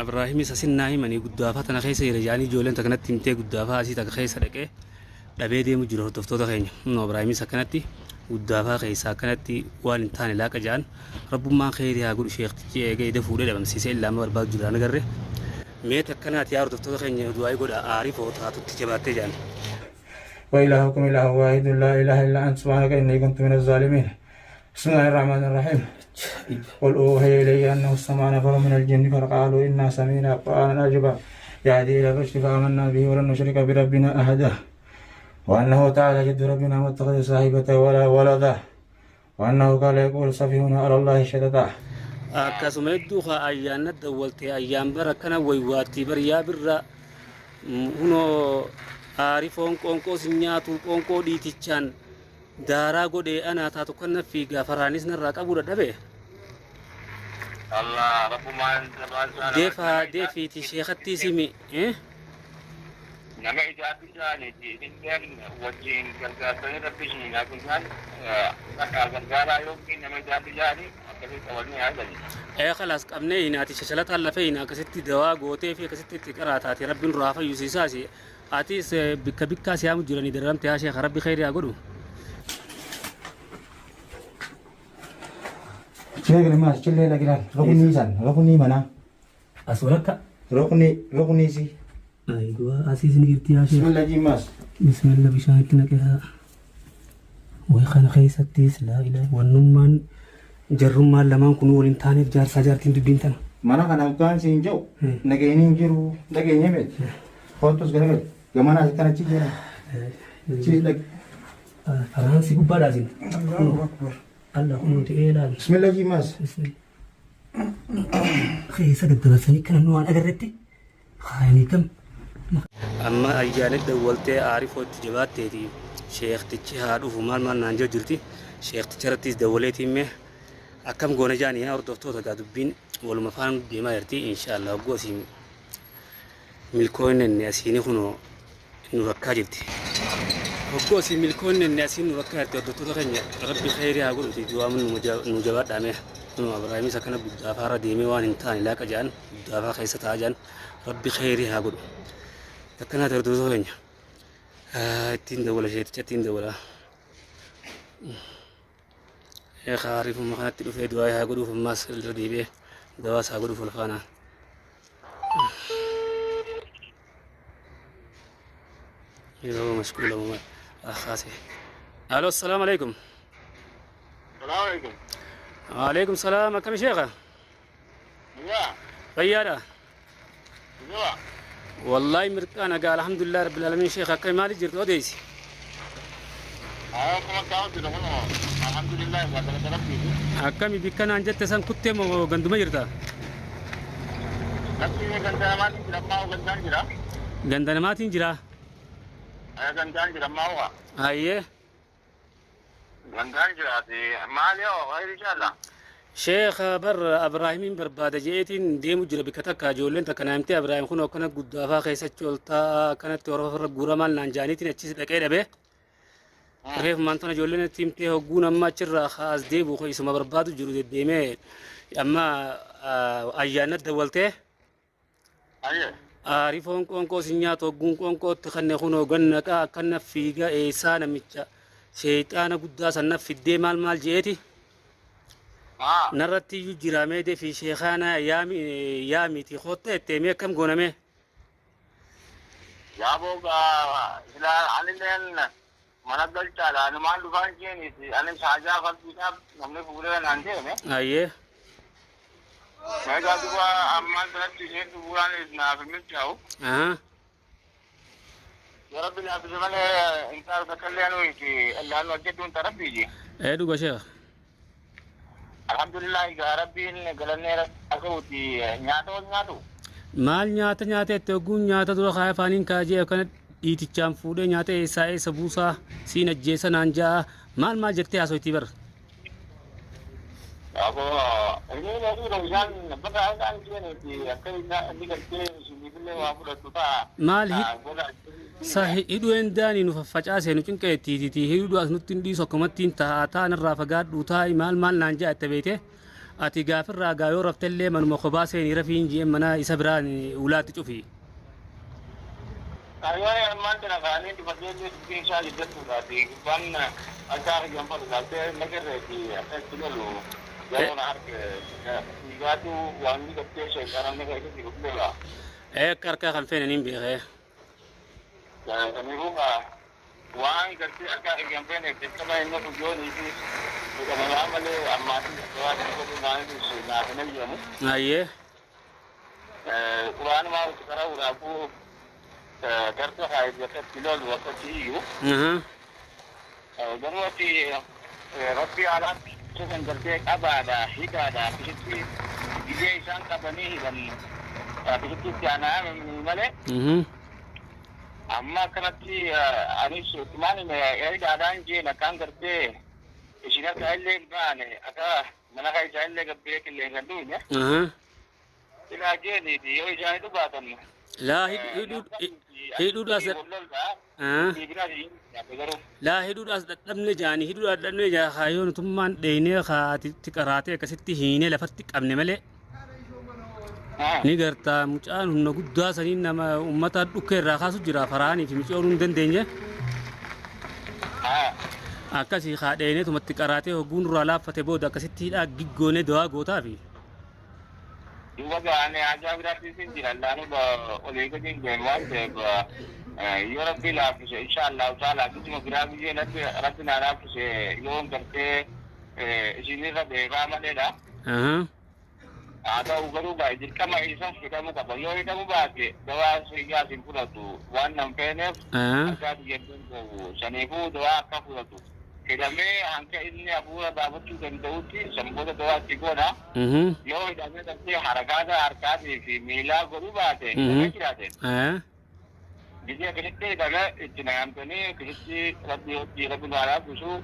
إبراهيم سسناه مني قدافة خيس رجاني جولين تكنت تمتى قدافة أسي تخيس ركه دبيدي مجرور تفتو تخيني إنه إبراهيم سكنتي قدافة خيس سكنتي والإنتان لا كجان رب ما خير يا قول شيخ تجي جاي دفوري لما مسيسي إلا ما برباد جران قرره ميت كنات يا رب تفتو تخيني دعاء يقول أعرف وتعطي تجبات جان وإلهكم إله واحد لا إله إلا أنت سبحانك إني كنت من الظالمين بسم الله الرحمن الرحيم قل أوحي إلي أنه استمع نفر من الجن فقالوا إنا سمعنا قرآنا عجبا يهدي إلى الرشد فآمنا به ولن نشرك بربنا أحدا وأنه تعالى جد ربنا ما اتخذ صاحبة ولا ولدا وأنه قال يقول سفيهنا على الله شتتا akkasuma hedduu ayyaanna dawwaltee ayyaan bara kana waywaatti bariyaa birra hunoo aarifoon qoonqoo sinyaatu qoonqoo dhiitichaan daaraa godhee anaa taatu kan fiigaa faraanis narraa qabu dadhabe Allah rabbumaan deefiiti sheekatti simi nama ijaatti isaaniiti isin wajjin gargaarsanii rabbisni naafisan akka gargaaraa yookiin nama ijaatti isaanii akkasii qabanii haadhani khalaas qabnee hinaati shashalataan lafee hinaa akkasitti dawaa gootee fi akkasitti itti qaraataati rabbiin duraa fayyusiisaasi atis bikka bikkaa siyaamu jiranii daramte haa sheekha rabbi khayri haa godhu شيخ ما شلي لك ركني سن ركني منا أسولك ركني سي أيوة أسيس نجيبتي يا شيخ بسم الله جيماس بسم الله بشانكنا كها ويخان خيستيس لا إله والنمان جرم لما كنوا لنتاني بجار سجارتين دبينتنا mana kana bukan sinjau nagainin jiru nagainya met fotos gara gamana kana cijera cijek Faransi kubada zin Allah kunut elal bismillah jimas خيسة الدراسة كان نوع أجرتي خايني كم أما أيام الدولتة أعرف التجارات تدي شيخ تجهاد وفمال ما نانجو جرتي شيخ تجارتيس دولتي مه أكم قونا جاني هنا أردفتو تقادبين ولما فهم بما يرتي إن شاء الله قوسي ملكون الناسين خنو نركا جبتي قوسي ملكون الناسين نركا جبتي أردفتو تغني ربي خيري أقول تي جوام نجابات دامه نو إبراهيم سكن بدافع ديمي وان إنتان لا كجان بدافع خيسة تاجان ربي خيري هاقول تكنا تردو زوجنا تين دولة شيء تين دولة يا خارف ما كانت في دواء هاقول في ماس الرديبه دواء هاقول في الخانة يو مشكلة ماما أخاسي ألو السلام عليكم السلام عليكم وعليكم السلام كم شيخة يا طيارة يا والله مركانا قال الحمد لله رب العالمين شيخة كي مالي جرت وديسي كما تعود هنا الحمد لله قد ربي أكمي بكنا أنجت سان كتيم وغندما جرتا نفسي غندان ما تجرا ما هو غندان جرا غندنا ما تنجرا غندان جرا ما هو أيه غندان جرا ما له غير إن شاء الله شيخ بر إبراهيم بربادة جيتين ديمو جرا بكتك جولين تكنا أمتي إبراهيم خنو كنا قدافا خيسة جولتا كانت تورف رجورا مال نانجانيتين أتشيس لكيدا به ريف مانتنا جولين تيمتي هجونا ما تشرا خاص ديبو خيس ما بربادو جرو ديمه أما أيانا دولته أيه عارفون كونكو سنياتو جون كونكو تخني خنو جنكا كنا فيجا إنسان ميتشا شيطان قداس النف في الدمال مال جيتي نرتي يجرامي دي في شيخانا يامي تي خوته تيمي كم غنمه يا بوغا إلى علينا mana galcha la anuman dukan ke ni ane saja kal kita हमने पूरे नांदे में आइए मैं जा दुआ अम्मान तरफ से पूरा ना फिर चाहो हां يا رب لا بزمانه انت تكلموا في الله وجدون طرف بيجي ايدو غشا الحمد لله يا ربي قالنا اكوتي نياتو maal nyaata tegguun nyaata dura kaaya faaniin kaajee kana dhiitichaan fuudhee nyaata eessa buusaa siin ajjeessa naan ja'a maal jettee haasoyti bar Ako ini lagi rojaan baka kan kene ti akai di kerja sini bile wa pura tuta maal hidhu endaani nu faffacaasee nu cinqeetti hidhu as nutti hin dhiisu akkumattiin taa'aa irraa fagaadhu taa'i maal naan ja'a itti beekte ati gaafirraa gaayoo raftellee manuma kophaa seenii rafiin ji'een mana isa biraan ulaatti cufi. Ayah mantan akan ini dipakai bisa jadi tu tadi. Bukan acara yang pada saatnya negara di atas dulu. Jangan harga. Jika tu wangi kerja sekarang negara itu hidup bela. Karka kan fene nimbi ya. Dan kami buka wangi kerja akan yang fene. Kita main nak tujuan itu. Kita mengamal amat tuan itu nanti sudah kena jamu. Iya. Quran mau sekarang udah aku kerja kayak biasa kilo dua kilo. Berarti Rabbi alam sekarang kerja apa ada hika ada kisi dia isan kabani dan kisi tiana memang. Amma kerja anis kemana ni? Ada ada je nak kan kerja. Isinya kailan kan? Ada mana kai jalan lega break lega tu ya? Tidak aja ni dia jalan itu batan. لا هيدود أس لا هيدود أس دمني جاني هيدود دمني جا خايون ثم ديني خا تكراتي كستي هيني لفتك أبني ملء نيجرتا مجان هم نقول دا سنين نما أمتا دكير راخاسو جرا فراني في مجان دن دنيا أكاسي خا ديني ثم تكراتي هجون رالا فتبو دا كستي لا جيجوني دوا غوتا في juga ane aja berarti sih jalan oleh kerja berwan deh Europe bila bisa insyaallah taala kita mau berarti je nanti nara bisa yang kerja sini lah beramah deh dah ada ugaru baik jadi kama isa kita mau apa yo kita mau baca doa sehingga simpul tu wan nampak ni agak dia tu sanibu doa apa pula tu kita me angka ini abu babu tu dan tahu ti semua doa tiga na yo ida me tapi harga di mila guru baate kira deh jadi kita ida me jenayam tu ni kita rabbi doa busu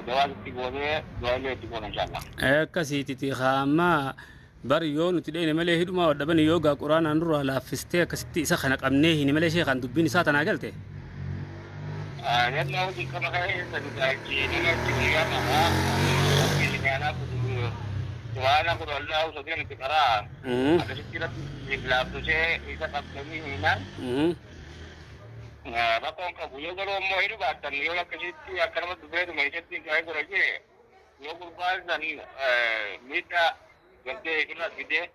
doa tiga ni doa le tiga insyaallah kasi titi khama bariyo nutidai nemale hiduma wadabani yoga Quran anuru ala fiste kasi isa khanak amnehi nemale shekhan dubbini sa tanagalte Yan lang din ka makain sa lugar Chino na Chino na Pilipiana po dulu. Tuwana ko Allah sa diyan nagkara. Kasi sila biglab to siya isa pa kami hinan. Bakong kabuyo garo mo hiru batan yo lang kasi siya karma dubre may setting kaya ko raje. Yo ko ba ni mita gante kuna gide.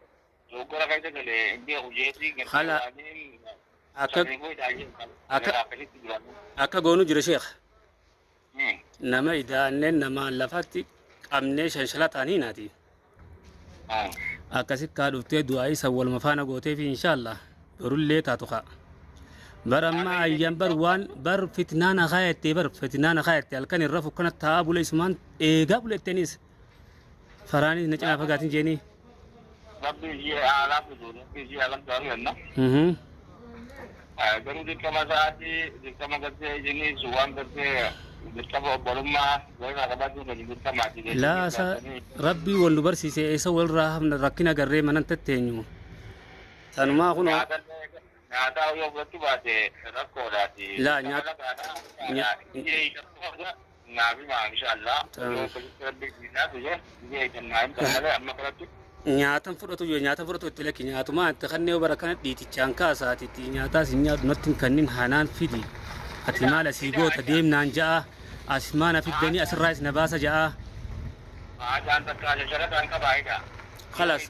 Yo ko ra kaya dele hindi ako jeti Khala akka goonu jira sheekh nama idaaneen nama lafatti qabnee shanshalaataanii naati akkasi kaa dhuftee du'aa isa waluma faana gooteefi inshaallah borullee taatu kaa bar amma ayyan bar fitnaana kaayatte halkan irra fukkana taa bule isumaan eegaa bulettenis faraanis na cinaa fagaatin jeenii rabbi ji'a alam tahu na Garu di kamar saati, di kamar kerja jenis uang kerja, di kamar berumah, boleh nak baju dari di kamar di. لا ربي والنبر سيسي إيسا والراهم ركنا قرر من أنت تنيو سانما أخونا Ada yang berarti baca rakor tadi. لا نيات Nabi mah insyaallah. Kalau lebih dina tu je, dia akan main kalau amma kerja. nyaatan fudhatu itti lakki nyaatuma itti kannee barakana dhiitichaan kaasaatitti nyaataa sin nyaatu natti kannin hanaan fidi ati maal asii goota deemnaan ja'a asmaana fiddanii asirraa isna baasa ja'a Jangan terkaya syaratan kabaida. خلاص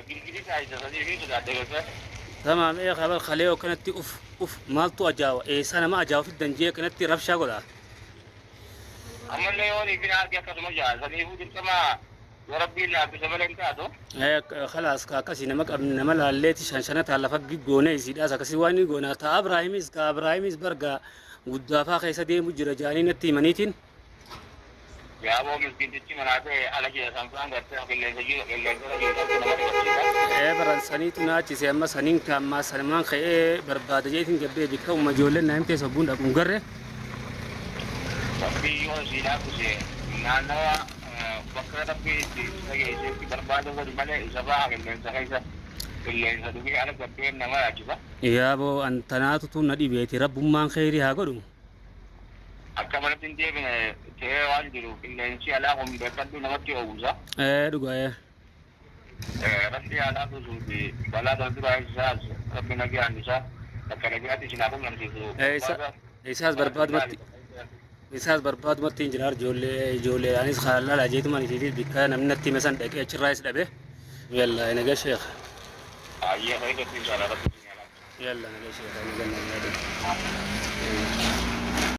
Giri-giri saya jadi sudah ada kan. تمام إيه خبر خليه كانت أف مالتو أجاوا إيه سنة ما أجاوا في الدنجية كانت رفشة قلا Amal leon ibn Arya kasmaja, jadi itu sama Rabbi la bisamalan kado. خلاص كاسي نمك أبن نملا الليتي شانشانة على فق جونة يزيد أسا كسي واني جونا تا إبراهيميز برجع ودافع خيسة دي مجرى جاني نتي منيتين Ya mau miskin itu mana ada lagi sampai enggak terkait lagi برانساني تناجي سيما سنين كما سلمان خي برباد جيتين جبه بكم مجولن نايم تسبون أكون قرر Tapi yo sila ko si nana bakra tapi lagi si berbada ko di mana isaba akan sa kailan sa dugi anak kapten nama aja ba يا أبو أنت ناتو تون ندي بيتي رب ما خيري هاقولون akkamanatti hin deebine ta'ee waan jiruuf qilleensi alaa kun beekadhu namatti oowwisa. Dhugaa Rabbi alaa kusuu fi balaa darduraa isaas rabbi nagaan isaa bakka nagaatti isin haa qunnamsiisu. isaas barbaadumatti hin jiraar ijoollee anis khaalala jeetumaan isiitiif bikka namni natti mesan dhaqee achirraa is dhabe yalla nagaa sheekh Ayyee fayyadatti inshallah rabbi. yalla nagaa sheekh nagaa